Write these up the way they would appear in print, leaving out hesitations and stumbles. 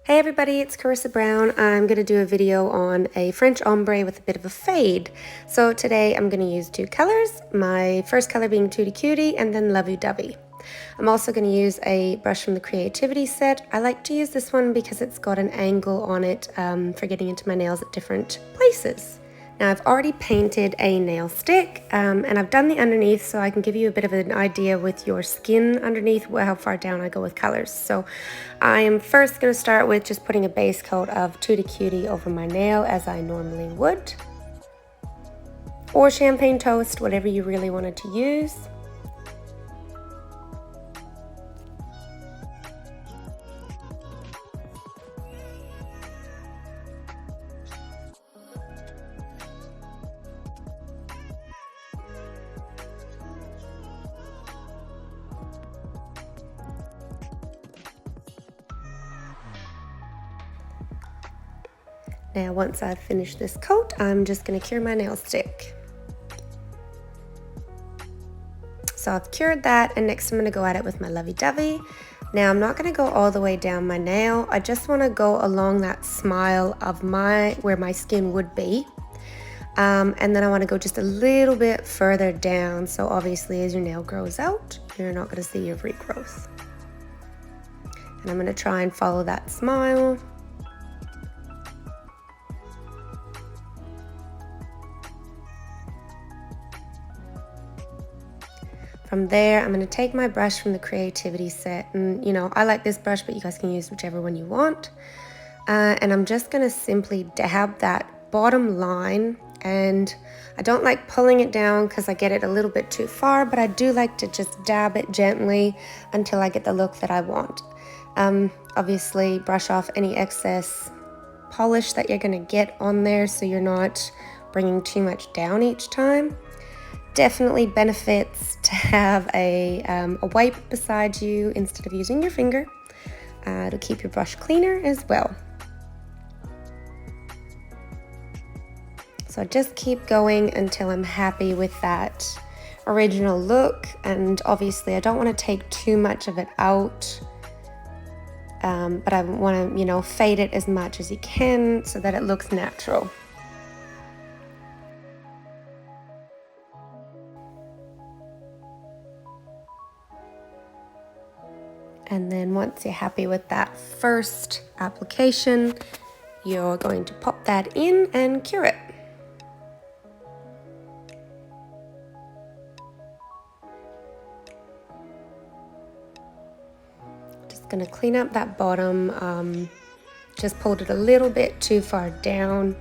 Hey everybody, it's Carissa Brown. I'm going to do a video on a French ombre with a bit of a fade. So today I'm going to use two colors, my first color being Tutti Cutie and then Lovey Dovey. I'm also going to use a brush from the Creativity set. I like to use this one because it's got an angle on it for getting into my nails at different places. Now I've already painted a nail stick and I've done the underneath so I can give you a bit of an idea with your skin underneath how far down I go with colors. So I am first going to start with just putting a base coat of Tutti Cutie over my nail as I normally would. Or champagne toast, whatever you really wanted to use. Now once I've finished this coat, I'm just going to cure my nail stick. So I've cured that, and next I'm going to go at it with my Lovey Dovey. Now I'm not going to go all the way down my nail. I just want to go along that smile of where my skin would be. And then I want to go just a little bit further down. So obviously as your nail grows out, you're not going to see your regrowth. And I'm going to try and follow that smile. From there, I'm going to take my brush from the Creativity set, and I like this brush, but you guys can use whichever one you want. And I'm just going to simply dab that bottom line, and I don't like pulling it down because I get it a little bit too far, but I do like to just dab it gently until I get the look that I want. Obviously, brush off any excess polish that you're going to get on there so you're not bringing too much down each time. Definitely benefits to have a wipe beside you instead of using your finger to keep your brush cleaner as well. So just keep going until I'm happy with that original look, and obviously I don't want to take too much of it out, but I want to fade it as much as you can so that it looks natural. And then once you're happy with that first application, you're going to pop that in and cure it. Just going to clean up that bottom. Just pulled it a little bit too far down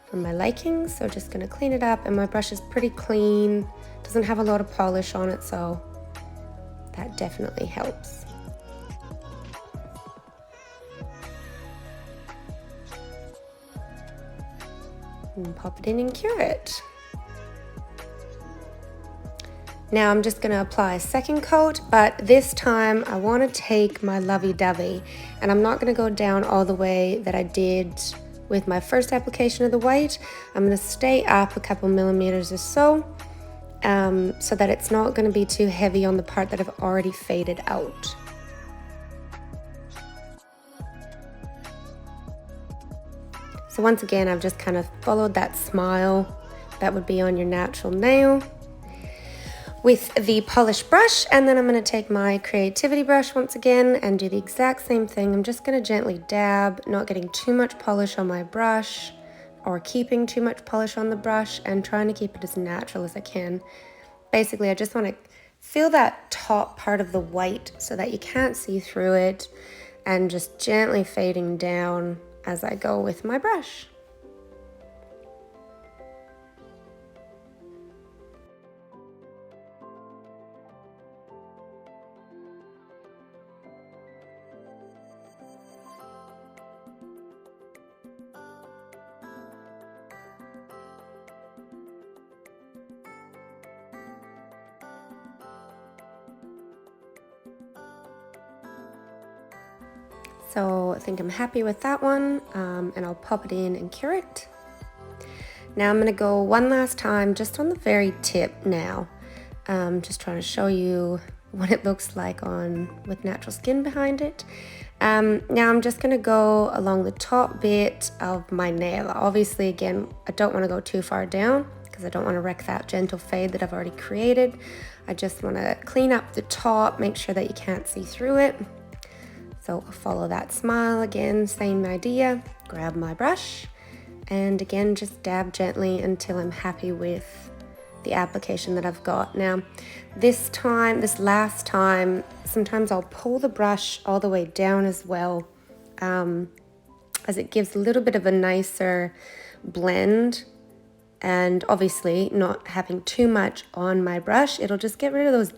for my liking, so just going to clean it up. And my brush is pretty clean, doesn't have a lot of polish on it, so that definitely helps. And pop it in and cure it. Now I'm just going to apply a second coat, but this time I want to take my Lovey Dovey, and I'm not going to go down all the way that I did with my first application of the white. I'm going to stay up a couple millimeters or so, so that it's not going to be too heavy on the part that I've already faded out. So once again, I've just kind of followed that smile that would be on your natural nail with the polished brush, and then I'm going to take my Creativity brush once again and do the exact same thing. I'm just going to gently dab, not getting too much polish on my brush or keeping too much polish on the brush, and trying to keep it as natural as I can. Basically, I just want to feel that top part of the white so that you can't see through it, and just gently fading down as I go with my brush. So I think I'm happy with that one, and I'll pop it in and cure it. Now I'm going to go one last time just on the very tip now. Just trying to show you what it looks like with natural skin behind it. Now I'm just going to go along the top bit of my nail. Obviously, again, I don't want to go too far down because I don't want to wreck that gentle fade that I've already created. I just want to clean up the top, make sure that you can't see through it. So I'll follow that smile again, same idea. Grab my brush and again, just dab gently until I'm happy with the application that I've got. Now, this last time, sometimes I'll pull the brush all the way down as well, as it gives a little bit of a nicer blend. And obviously not having too much on my brush, it'll just get rid of those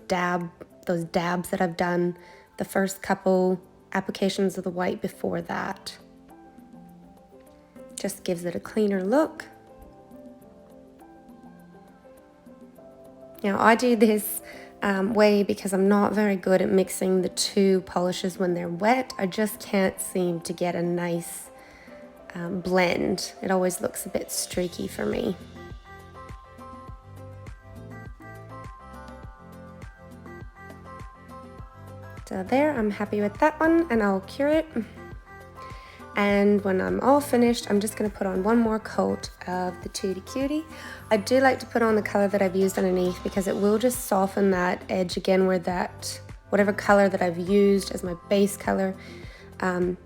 dabs that I've done the first couple applications of the white before that. Just gives it a cleaner look. Now I do this way because I'm not very good at mixing the two polishes when they're wet. I just can't seem to get a nice blend. It always looks a bit streaky for me. So there, I'm happy with that one, and I'll cure it. And when I'm all finished, I'm just going to put on one more coat of the Tutti Cutie. I do like to put on the color that I've used underneath because it will just soften that edge again where that, whatever color that I've used as my base color,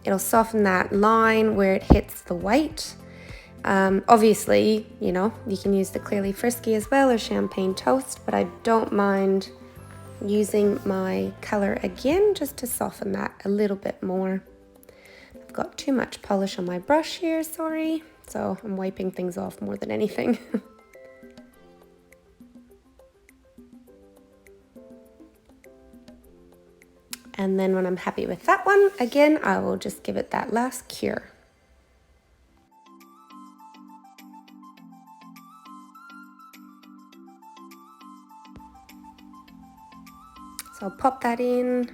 it'll soften that line where it hits the white. Obviously, you know, you can use the Clearly Frisky as well or Champagne Toast, but I don't mind using my color again just to soften that a little bit more. I've got too much polish on my brush here, sorry, so I'm wiping things off more than anything. And then when I'm happy with that one, again, I will just give it that last cure. So I'll pop that in.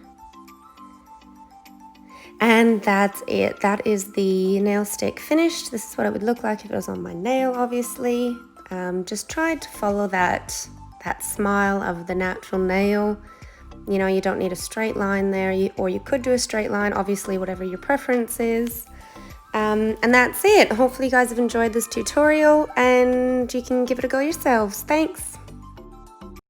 And that's it. That is the nail stick finished. This is what it would look like if it was on my nail, obviously. Just tried to follow that smile of the natural nail. You know, you don't need a straight line there, or you could do a straight line, obviously, whatever your preference is. And that's it. Hopefully you guys have enjoyed this tutorial and you can give it a go yourselves. Thanks.